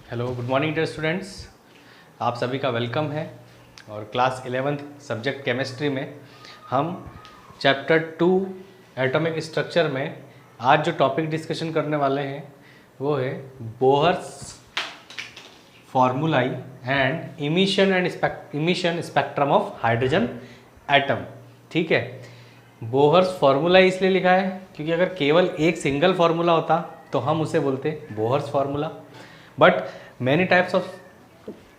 Hello, good morning dear students. आप सभी का वेलकम है। और क्लास 11th सब्जेक्ट केमिस्ट्री में हम चैप्टर 2 एटॉमिक स्ट्रक्चर में आज जो टॉपिक डिस्कशन करने वाले हैं वो है Bohr's formulae and emission spectrum of hydrogen atom. ठीक है, बोहर्स फॉर्मूला इसलिए लिखा है क्योंकि अगर केवल एक सिंगल फार्मूला होता तो हम उसे बोलते Bohr's formula, but many types of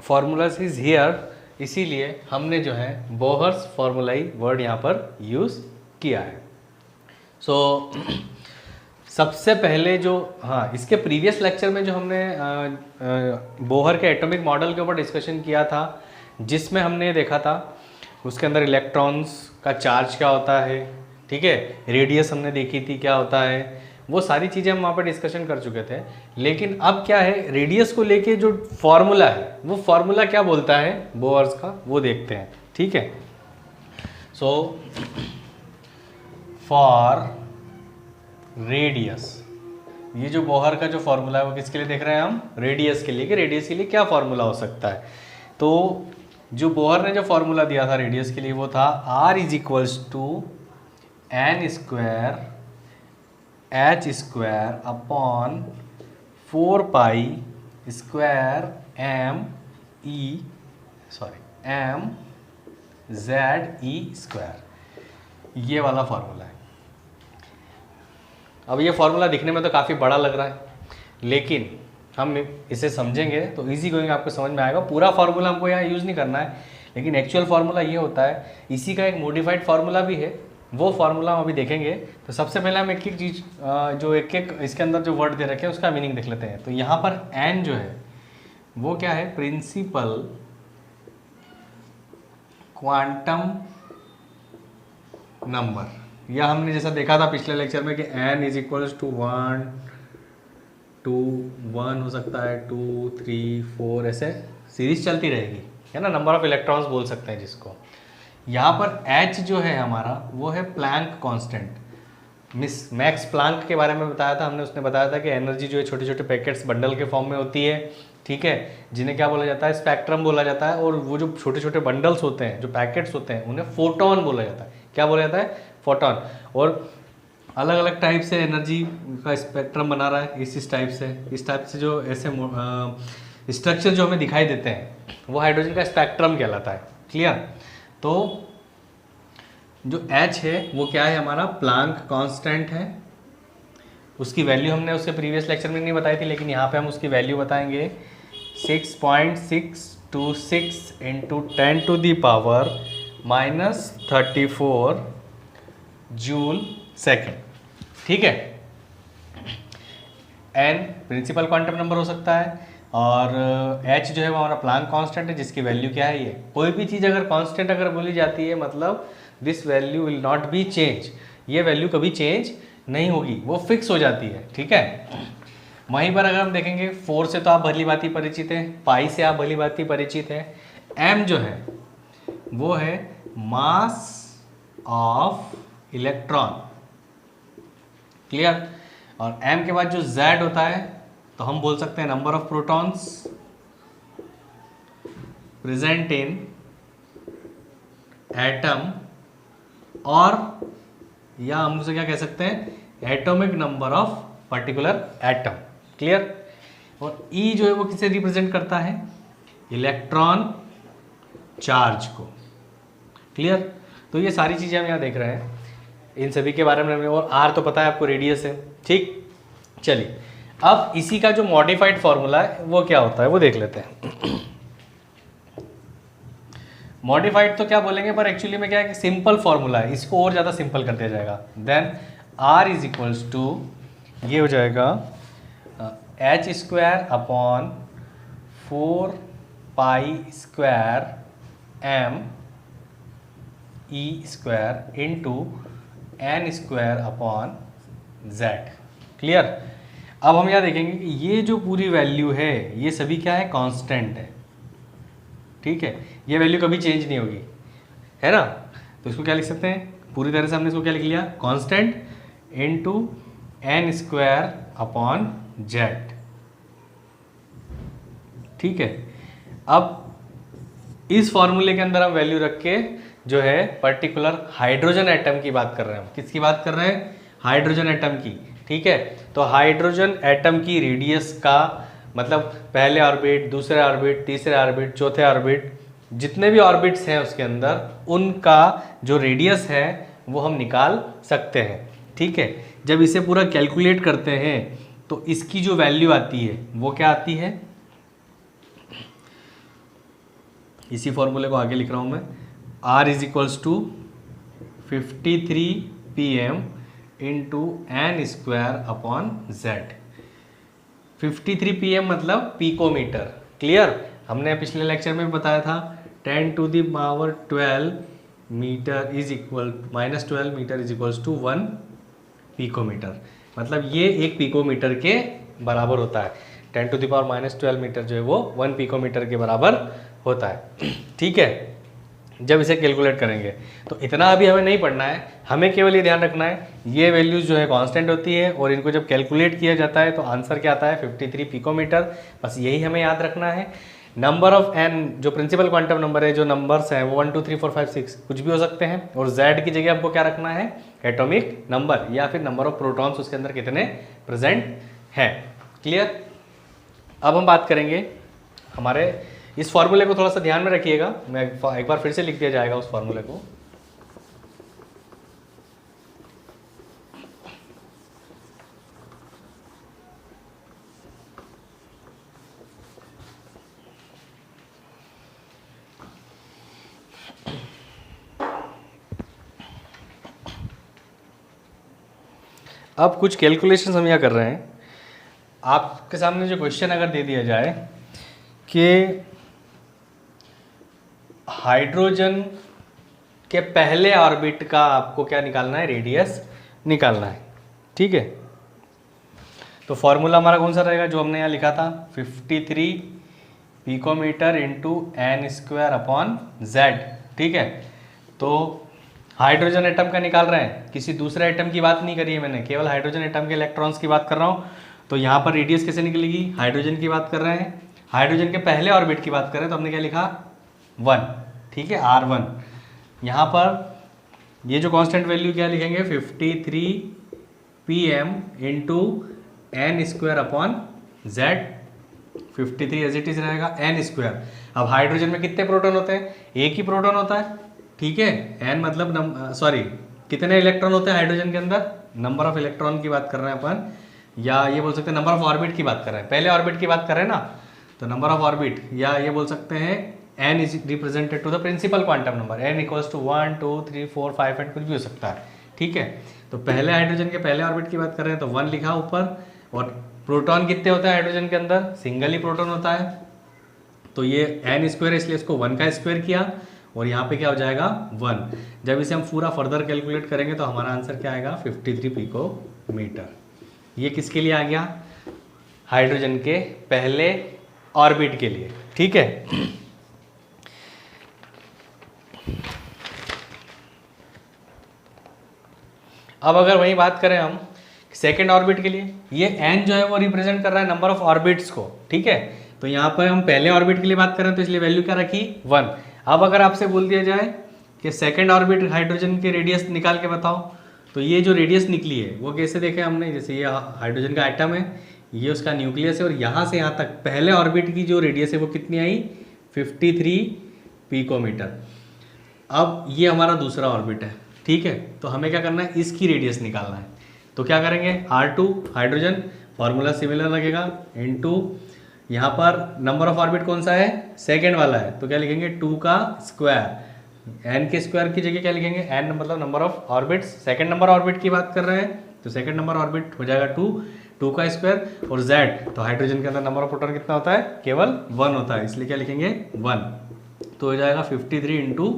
formulas is here, इसीलिए हमने जो है बोहर्स फार्मूलाई वर्ड यहाँ पर यूज़ किया है। सो सबसे पहले जो इसके प्रीवियस लेक्चर में जो हमने बोहर के एटॉमिक मॉडल के ऊपर डिस्कशन किया था, जिसमें हमने देखा था उसके अंदर इलेक्ट्रॉन्स का चार्ज क्या होता है, ठीक है, रेडियस हमने देखी थी क्या होता है, वो सारी चीज़ें हम वहाँ पर डिस्कशन कर चुके थे। लेकिन अब क्या है, रेडियस को लेके जो फॉर्मूला है वो फॉर्मूला क्या बोलता है बोहर्स का, वो देखते हैं। ठीक है, सो फॉर रेडियस, ये जो बोहर का जो फॉर्मूला है वो किसके लिए देख रहे हैं हम, रेडियस के लिए, कि रेडियस के लिए क्या फॉर्मूला हो सकता है। तो जो बोहर ने जो फॉर्मूला दिया था रेडियस के लिए वो था R is equals to n square h square upon 4 pi square m Z e square, ये वाला फॉर्मूला है। अब ये फॉर्मूला दिखने में तो काफ़ी बड़ा लग रहा है, लेकिन हम इसे समझेंगे तो इजी गोइंग आपको समझ में आएगा। पूरा फार्मूला हमको यहाँ यूज़ नहीं करना है, लेकिन एक्चुअल फार्मूला ये होता है। इसी का एक मॉडिफाइड फार्मूला भी है, वो फार्मूला हम अभी देखेंगे। तो सबसे पहले हम एक एक चीज़ जो एक एक इसके अंदर जो वर्ड दे रखे हैं उसका मीनिंग देख लेते हैं। तो यहाँ पर एन जो है वो क्या है, प्रिंसिपल क्वांटम नंबर, या हमने जैसा देखा था पिछले लेक्चर में कि n इज इक्वल्स टू 1 2 1 हो सकता है, 2 3 4, ऐसे सीरीज चलती रहेगी, है ना, नंबर ऑफ इलेक्ट्रॉन्स बोल सकते हैं जिसको। यहाँ पर h जो है हमारा वो है प्लैंक कांस्टेंट। मैक्स प्लैंक के बारे में बताया था हमने, उसने बताया था कि एनर्जी जो है छोटे छोटे पैकेट्स बंडल के फॉर्म में होती है, ठीक है, जिन्हें क्या बोला जाता है, स्पेक्ट्रम बोला जाता है। और वो जो छोटे छोटे बंडल्स होते हैं, जो पैकेट्स होते हैं, उन्हें फोटोन बोला जाता है। क्या बोला जाता है, फोटोन। और अलग अलग टाइप से एनर्जी का स्पेक्ट्रम बना रहा है इस टाइप से जो ऐसे स्ट्रक्चर जो हमें दिखाई देते हैं वो हाइड्रोजन का स्पेक्ट्रम कहलाता है। क्लियर। तो जो H है वो क्या है, हमारा प्लैंक कांस्टेंट है। उसकी वैल्यू हमने उसके प्रीवियस लेक्चर में नहीं बताई थी, लेकिन यहाँ पे हम उसकी वैल्यू बताएंगे 6.626 into 10 to the power -34 joule second. ठीक है, n प्रिंसिपल क्वांटम नंबर हो सकता है, और h जो है वो हमारा प्लैंक कांस्टेंट है, जिसकी वैल्यू क्या है, ये कोई भी चीज़ अगर कांस्टेंट अगर बोली जाती है मतलब this value will not be change, ये वैल्यू कभी चेंज नहीं होगी, वो फिक्स हो जाती है। ठीक है, वहीं पर अगर हम देखेंगे 4 से तो आप भली भांति परिचित हैं, पाई से आप भली भांति परिचित हैं। m जो है वो है मास ऑफ इलेक्ट्रॉन। क्लियर। और m के बाद जो z होता है तो हम बोल सकते हैं number of protons present in atom, और या हम उसे क्या कह सकते हैं, atomic number of particular atom. Clear. और E जो है वो किसे रिप्रेजेंट करता है, इलेक्ट्रॉन चार्ज को। क्लियर। तो ये सारी चीज़ें हम यहाँ देख रहे हैं, इन सभी के बारे में। और R तो पता है आपको, रेडियस है। ठीक, चलिए अब इसी का जो मॉडिफाइड फॉर्मूला है वो क्या होता है वो देख लेते हैं। मॉडिफाइड तो क्या बोलेंगे, पर एक्चुअली में क्या है कि सिंपल फॉर्मूला है, इसको और ज़्यादा सिंपल कर दिया जाएगा। Then R is equals to, ये हो जाएगा h square upon 4 pi square m e square into n square upon Z. Clear. अब हम यहाँ देखेंगे कि ये जो पूरी वैल्यू है ये सभी क्या है, कांस्टेंट है। ठीक है, ये वैल्यू कभी चेंज नहीं होगी, है ना। तो इसको क्या लिख सकते हैं, पूरी तरह से हमने इसको क्या लिख लिया, constant into n square upon Z. ठीक है, अब इस फॉर्मूले के अंदर हम वैल्यू रख के जो है पर्टिकुलर हाइड्रोजन एटम की बात कर रहे हैं। हम किसकी बात कर रहे हैं? हाइड्रोजन एटम की। ठीक है, तो हाइड्रोजन एटम की रेडियस का मतलब पहले ऑर्बिट, दूसरे ऑर्बिट, तीसरे ऑर्बिट, चौथे ऑर्बिट, जितने भी ऑर्बिट्स हैं उसके अंदर, उनका जो रेडियस है वो हम निकाल सकते हैं। ठीक है, जब इसे पूरा कैलकुलेट करते हैं तो इसकी जो वैल्यू आती है वो क्या आती है? इसी फॉर्मूले को आगे लिख रहा हूँ मैं, R is equals to 53 PM into n square upon Z. 53 PM मतलब पिकोमीटर। क्लियर? हमने पिछले लेक्चर में भी बताया था 10 to the power 12 metre is equal -12 metre is equals to 1 picometre. मतलब ये एक पिकोमीटर के बराबर होता है। 10 टू द पावर -12 मीटर जो है वो 1 पिकोमीटर के बराबर होता है। ठीक है, जब इसे कैलकुलेट करेंगे तो इतना अभी हमें नहीं पढ़ना है, हमें केवल ये ध्यान रखना है ये वैल्यूज जो है कांस्टेंट होती है और इनको जब कैलकुलेट किया जाता है तो आंसर क्या आता है? 53 पिकोमीटर। बस यही हमें याद रखना है। नंबर ऑफ एन जो प्रिंसिपल क्वांटम नंबर है, जो नंबर्स हैं वो 1 2 3 4 5 6 कुछ भी हो सकते हैं, और जेड की जगह हमको क्या रखना है? एटॉमिक नंबर या फिर नंबर ऑफ प्रोटॉन्स उसके अंदर कितने प्रेजेंट हैं। क्लियर? अब हम बात करेंगे हमारे इस फॉर्मूले को, थोड़ा सा ध्यान में रखिएगा, मैं एक बार फिर से लिख दिया जाएगा उस फॉर्मूले को। अब कुछ कैलकुलेशंस हम यहाँ कर रहे हैं। आपके सामने जो क्वेश्चन अगर दे दिया जाए कि हाइड्रोजन के पहले ऑर्बिट का आपको क्या निकालना है? रेडियस निकालना है। ठीक है, तो फॉर्मूला हमारा कौन सा रहेगा जो हमने यहाँ लिखा था? 53 picometre into n square upon Z. ठीक है, तो हाइड्रोजन एटम का निकाल रहे हैं, किसी दूसरे एटम की बात नहीं करी है मैंने, केवल हाइड्रोजन एटम के इलेक्ट्रॉन्स की बात कर रहा हूँ। तो यहाँ पर रेडियस कैसे निकलेगी? हाइड्रोजन की बात कर रहे हैं, हाइड्रोजन के पहले ऑर्बिट की बात कर रहे हैं, तो हमने क्या लिखा? 1। ठीक है, R1। यहाँ पर ये जो कांस्टेंट वैल्यू क्या लिखेंगे? 53 PM into n square upon Z. 53 as it is रहेगा, एन स्क्वायर। अब हाइड्रोजन में कितने प्रोटॉन होते हैं? एक ही प्रोटॉन होता है। ठीक है, एन मतलब कितने इलेक्ट्रॉन होते हैं हाइड्रोजन के अंदर? नंबर ऑफ इलेक्ट्रॉन की बात कर रहे हैं अपन, या ये बोल सकते हैं नंबर ऑफ ऑर्बिट की बात कर रहे हैं, पहले ऑर्बिट की बात कर रहे हैं ना, तो नंबर ऑफ ऑर्बिट, या ये बोल सकते हैं n is represented to the principal quantum number. N equals to 1 2 3 4 5 and कुछ भी हो सकता है। ठीक है, तो पहले हाइड्रोजन के पहले ऑर्बिट की बात कर रहे हैं तो 1 लिखा ऊपर, और प्रोटॉन कितने होते हैं हाइड्रोजन के अंदर? सिंगल ही प्रोटॉन होता है, तो ये एन स्क्वायर इसलिए इसको 1 का स्क्वायर किया, और यहाँ पे क्या हो जाएगा? 1। जब इसे हम पूरा फर्दर कैलकुलेट करेंगे तो हमारा आंसर क्या आएगा? 53 पिकोमीटर। ये किसके लिए आ गया? हाइड्रोजन के पहले ऑर्बिट के लिए। ठीक है, अब अगर वही बात करें हम सेकेंड ऑर्बिट के लिए, ये एन जो है वो रिप्रेजेंट कर रहा है नंबर ऑफ ऑर्बिट्स को। ठीक है, तो यहाँ पर हम पहले ऑर्बिट के लिए बात कर रहे हैं तो इसलिए वैल्यू क्या रखी? 1। अब अगर आपसे बोल दिया जाए कि सेकेंड ऑर्बिट हाइड्रोजन के रेडियस निकाल के बताओ, तो ये जो रेडियस निकली है वो कैसे देखे हमने? जैसे ये हाइड्रोजन का एटम है, ये उसका न्यूक्लियस है, और यहाँ से यहाँ तक पहले ऑर्बिट की जो रेडियस है वो कितनी आई? 53 पिकोमीटर। अब ये हमारा दूसरा ऑर्बिट है। ठीक है, तो हमें क्या करना है? इसकी रेडियस निकालना है। तो क्या करेंगे? R2 हाइड्रोजन, फॉर्मूला सिमिलर लगेगा, इनटू यहाँ पर नंबर ऑफ ऑर्बिट कौन सा है? सेकेंड वाला है, तो क्या लिखेंगे? 2 का स्क्वायर। एन के स्क्वायर की जगह क्या लिखेंगे? एन मतलब number of orbits, second number orbit की बात कर रहे हैं तो सेकेंड नंबर ऑर्बिट हो जाएगा 2 का स्क्वायर, और जेड तो हाइड्रोजन के अंदर नंबर ऑफ प्रोटॉन कितना होता है? केवल 1 होता है, इसलिए क्या लिखेंगे? 1। तो हो जाएगा 53 इंटू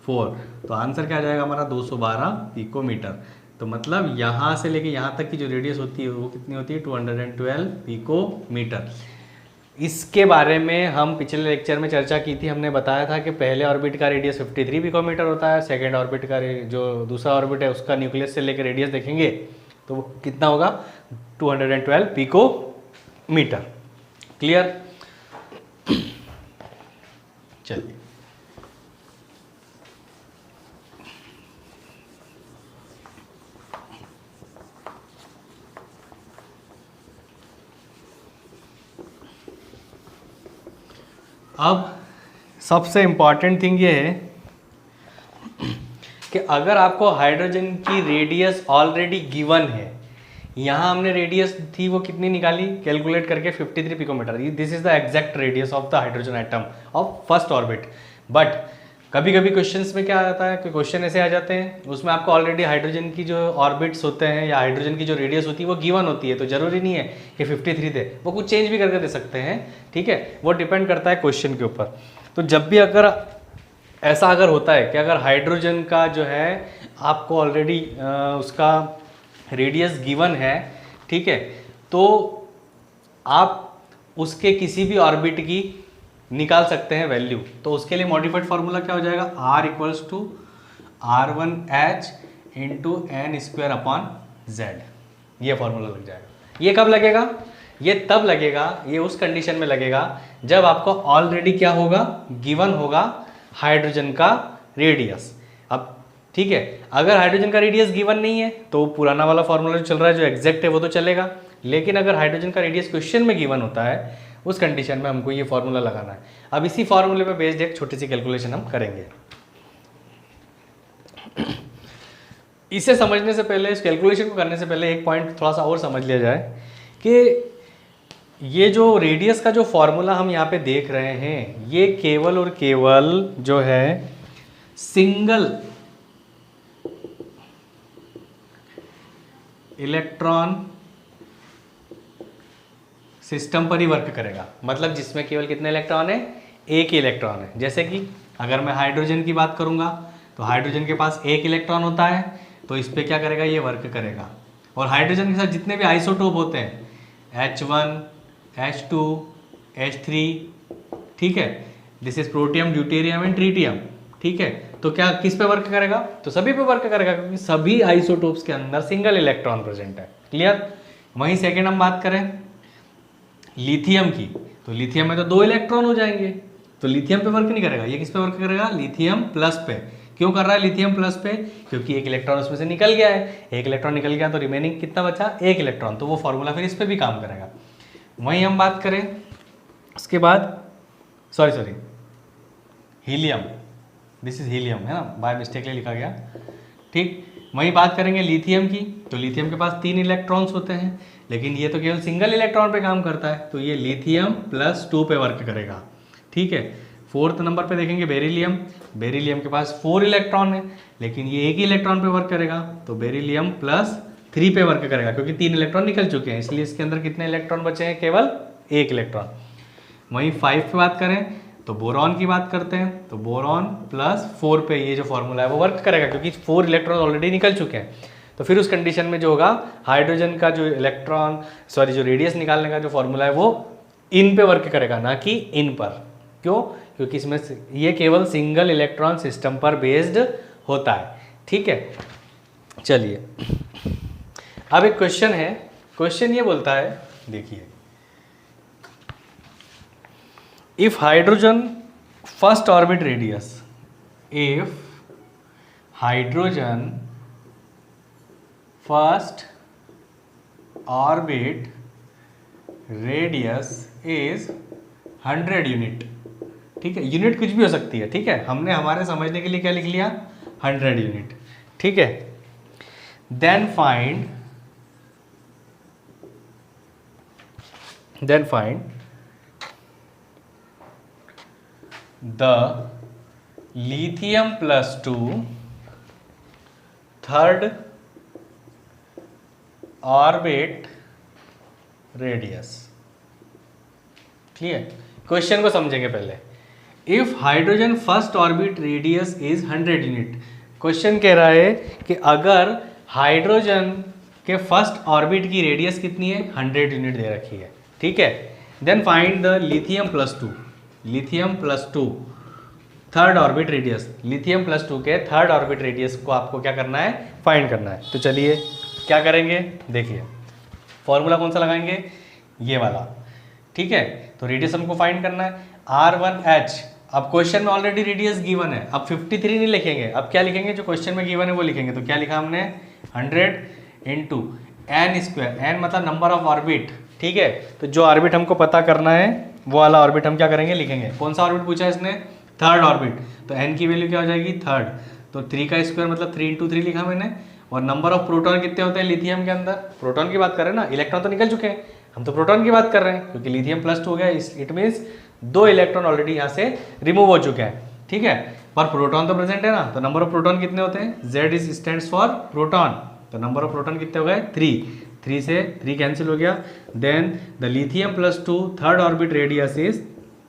4, तो आंसर क्या आ जाएगा हमारा? 212 पिकोमीटर। तो मतलब यहाँ से लेके यहाँ तक की जो रेडियस होती है वो कितनी होती है? 212 पिकोमीटर। इसके बारे में हम पिछले लेक्चर में चर्चा की थी। हमने बताया था कि पहले ऑर्बिट का रेडियस 53 पिकोमीटर होता है, सेकेंड ऑर्बिट का जो दूसरा ऑर्बिट है उसका न्यूक्लियस से लेकर रेडियस देखेंगे तो वो कितना होगा? 212 पिकोमीटर। क्लियर? चलिए अब सबसे इम्पॉर्टेंट थिंग ये है कि अगर आपको हाइड्रोजन की रेडियस ऑलरेडी गिवन है, यहाँ हमने रेडियस थी वो कितनी निकाली कैलकुलेट करके 53 picometre, this is the exact radius of the hydrogen atom of first orbit. But कभी कभी क्वेश्चंस में क्या आता है कि क्वेश्चन ऐसे आ जाते हैं उसमें आपको ऑलरेडी हाइड्रोजन की जो ऑर्बिट्स होते हैं या हाइड्रोजन की जो रेडियस होती है वो गिवन होती है, तो जरूरी नहीं है कि 53 थे, वो कुछ चेंज भी करके दे सकते हैं, ठीक है, वो डिपेंड करता है क्वेश्चन के ऊपर। तो जब भी अगर ऐसा अगर होता है कि अगर हाइड्रोजन का जो है आपको ऑलरेडी उसका रेडियस गिवन है, ठीक है, तो आप उसके किसी भी ऑर्बिट की निकाल सकते हैं वैल्यू। तो उसके लिए मॉडिफाइड फार्मूला क्या हो जाएगा, R equals to R1H into n square upon Z, ये फार्मूला लग जाएगा। ये कब लगेगा, ये तब लगेगा, ये उस कंडीशन में लगेगा जब आपको ऑलरेडी क्या होगा, गिवन होगा हाइड्रोजन का रेडियस। अब ठीक है, अगर हाइड्रोजन का रेडियस गिवन नहीं है तो पुराना वाला फार्मूला जो चल रहा है जो एग्जैक्ट है वो तो चलेगा, लेकिन अगर हाइड्रोजन का रेडियस क्वेश्चन में गिवन होता है उस कंडीशन में हमको ये फार्मूला लगाना है। अब इसी फार्मूले पे बेस्ड एक छोटी सी कैलकुलेशन हम करेंगे। इसे समझने से पहले, इस कैलकुलेशन को करने से पहले एक पॉइंट थोड़ा सा और समझ लिया जाए कि ये जो रेडियस का जो फॉर्मूला हम यहाँ पे देख रहे हैं ये केवल और केवल जो है सिंगल इलेक्ट्रॉन सिस्टम पर ही वर्क करेगा। मतलब जिसमें केवल कितने इलेक्ट्रॉन है, एक ही इलेक्ट्रॉन है। जैसे कि अगर मैं हाइड्रोजन की बात करूंगा तो हाइड्रोजन के पास एक इलेक्ट्रॉन होता है, तो इस पे क्या करेगा, ये वर्क करेगा। और हाइड्रोजन के साथ जितने भी आइसोटोप होते हैं H1, H2, H3, ठीक है, this is protium, deuterium and tritium, ठीक है, तो क्या किस पे वर्क करेगा, तो सभी पे वर्क करेगा क्योंकि सभी आइसोटोप्स के अंदर सिंगल इलेक्ट्रॉन प्रेजेंट है। क्लियर। वहीं सेकेंड हम बात करें लिथियम की, तो लिथियम में तो 2 इलेक्ट्रॉन हो जाएंगे, तो लिथियम पे वर्क नहीं करेगा, ये किस पे वर्क करेगा, लिथियम प्लस पे। क्यों कर रहा है लिथियम प्लस पे, क्योंकि एक इलेक्ट्रॉन उसमें से निकल गया है, एक इलेक्ट्रॉन निकल गया तो रिमेनिंग कितना बचा, एक इलेक्ट्रॉन, तो वो फॉर्मूला फिर इस पे भी काम करेगा। वहीं हम बात करें उसके बाद sorry helium, this is helium है ना, बाय मिस्टेकली लिखा गया, ठीक। वहीं बात करेंगे लिथियम की, तो लिथियम के पास 3 इलेक्ट्रॉन्स होते हैं, लेकिन ये तो केवल सिंगल इलेक्ट्रॉन पे काम करता है, तो ये लिथियम प्लस 2 पे वर्क करेगा, ठीक है। फोर्थ नंबर पे देखेंगे बेरिलियम, बेरिलियम के पास 4 इलेक्ट्रॉन है, लेकिन ये एक ही इलेक्ट्रॉन पे वर्क करेगा, तो बेरिलियम प्लस 3 पे वर्क करेगा, क्योंकि 3 इलेक्ट्रॉन निकल चुके हैं, इसलिए इसके अंदर कितने इलेक्ट्रॉन बचे हैं, केवल 1 इलेक्ट्रॉन। वहीं 5 पे बात करें तो बोरॉन की बात करते हैं, तो बोरॉन प्लस 4 पे ये जो फॉर्मूला है वो वर्क करेगा, क्योंकि 4 इलेक्ट्रॉन ऑलरेडी निकल चुके हैं। तो फिर उस कंडीशन में जो होगा हाइड्रोजन का जो जो रेडियस निकालने का जो फॉर्मूला है वो इन पे वर्क करेगा, ना कि इन पर। क्यों, क्योंकि इसमें ये केवल सिंगल इलेक्ट्रॉन सिस्टम पर बेस्ड होता है, ठीक है। चलिए अब एक क्वेश्चन है, क्वेश्चन ये बोलता है, देखिए, if hydrogen first orbit radius, if hydrogen first orbit radius is 100 unit, ठीक है, यूनिट कुछ भी हो सकती है, ठीक है, हमने हमारे समझने के लिए क्या लिख लिया, 100 यूनिट, ठीक है। Then find the lithium plus 2 third orbit radius. Clear. Question को समझेंगे पहले। If hydrogen first orbit radius is 100 unit, question कह रहा है कि अगर हाइड्रोजन के फर्स्ट ऑर्बिट की रेडियस कितनी है, 100 यूनिट दे रखी है, ठीक है। Then find the lithium plus 2 third orbit radius, lithium plus 2 के थर्ड ऑर्बिट रेडियस को आपको क्या करना है, फाइंड करना है। तो चलिए क्या करेंगे, देखिए फॉर्मूला कौन सा लगाएंगे, ये वाला, ठीक है। तो रेडियस हमको फाइंड करना है, R1H अब क्वेश्चन में ऑलरेडी रेडियस गिवन है, अब 53 नहीं लिखेंगे, अब क्या लिखेंगे, जो क्वेश्चन में गिवन है वो लिखेंगे। तो क्या लिखा हमने, 100 इंटू एन स्क्वायर, एन मतलब नंबर ऑफ ऑर्बिट, ठीक है। तो जो ऑर्बिट हमको पता करना है वो वाला ऑर्बिट हम क्या करेंगे, लिखेंगे। कौन सा ऑर्बिट पूछा है इसने, थर्ड ऑर्बिट, तो एन की वैल्यू क्या हो जाएगी, थर्ड। तो 3 का स्क्वायर मतलब 3 इंटू 3 लिखा मैंने। और नंबर ऑफ प्रोटॉन कितने होते हैं लिथियम के अंदर, प्रोटॉन की बात कर रहे हैं ना, इलेक्ट्रॉन तो निकल चुके हैं, हम तो प्रोटॉन की बात कर रहे हैं, क्योंकि लिथियम +2 हो गया, इट मीन्स 2 इलेक्ट्रॉन ऑलरेडी यहाँ से रिमूव हो चुके हैं, ठीक है। पर प्रोटॉन तो प्रेजेंट है ना, तो नंबर ऑफ प्रोटॉन कितने होते हैं, Z is stands for proton, तो नंबर ऑफ प्रोटॉन कितने हो गए, 3 से 3 कैंसिल हो गया। Then the lithium +2 third orbit radius is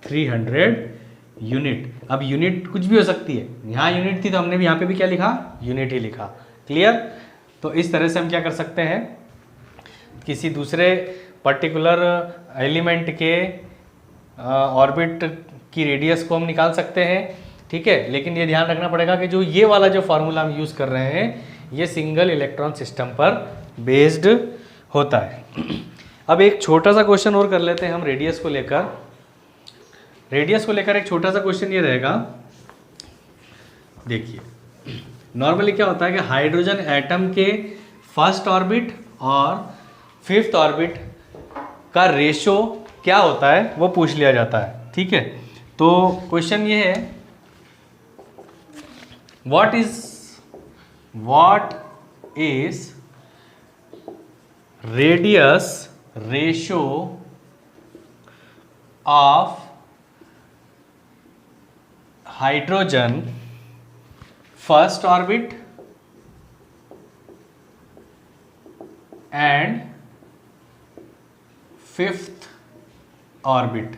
300 unit. अब यूनिट कुछ भी हो सकती है, यहाँ यूनिट थी तो हमने भी यहाँ पे भी क्या लिखा, यूनिट ही लिखा। क्लियर। तो इस तरह से हम क्या कर सकते हैं, किसी दूसरे पर्टिकुलर एलिमेंट के ऑर्बिट की रेडियस को हम निकाल सकते हैं, ठीक है। लेकिन ये ध्यान रखना पड़ेगा कि जो ये वाला जो फार्मूला हम यूज़ कर रहे हैं ये सिंगल इलेक्ट्रॉन सिस्टम पर बेस्ड होता है। अब एक छोटा सा क्वेश्चन और कर लेते हैं हम रेडियस को लेकर। एक छोटा सा क्वेश्चन ये रहेगा, देखिए नॉर्मली क्या होता है कि हाइड्रोजन एटम के फर्स्ट ऑर्बिट और फिफ्थ ऑर्बिट का रेशो क्या होता है वो पूछ लिया जाता है, ठीक है। तो क्वेश्चन ये है, what is radius ratio of hydrogen first orbit and fifth orbit,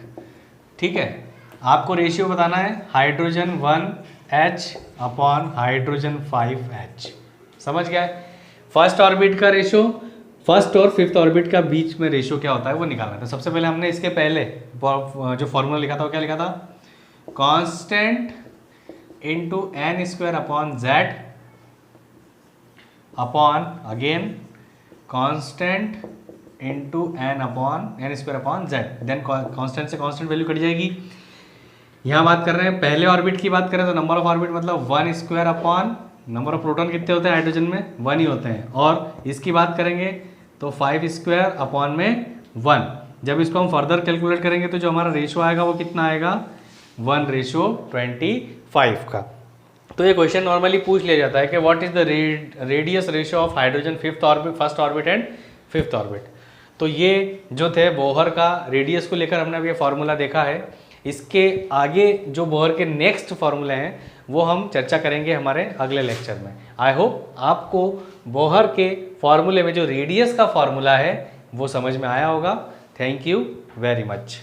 ठीक है। आपको रेशियो बताना है hydrogen 1H upon hydrogen 5H, समझ गया है। फर्स्ट ऑर्बिट का रेशियो, फर्स्ट और फिफ्थ ऑर्बिट का बीच में रेशियो क्या होता है वो निकालना है। तो सबसे पहले हमने इसके पहले जो फॉर्मूला लिखा था वो क्या लिखा था, constant into n square upon Z upon again constant into n square upon Z. Then constant से कांस्टेंट वैल्यू कट जाएगी। यहाँ बात कर रहे हैं पहले ऑर्बिट की बात करें तो नंबर ऑफ ऑर्बिट मतलब 1 square upon number of proton कितने होते हैं हाइड्रोजन में, 1 ही होते हैं। और इसकी बात करेंगे तो 5 स्क्वायर अपॉन में 1। जब इसको हम फर्दर कैलकुलेट करेंगे तो जो हमारा रेशो आएगा वो कितना आएगा, 1:25 का। तो ये क्वेश्चन नॉर्मली पूछ लिया जाता है कि what is the radius ratio of hydrogen fifth orbit, first orbit and fifth orbit. तो ये जो थे बोहर का रेडियस को लेकर हमने अभी ये फार्मूला देखा है। इसके आगे जो बोहर के नेक्स्ट फार्मूले हैं वो हम चर्चा करेंगे हमारे अगले लेक्चर में। आई होप आपको बोहर के फार्मूले में जो रेडियस का फार्मूला है वो समझ में आया होगा। Thank you very much.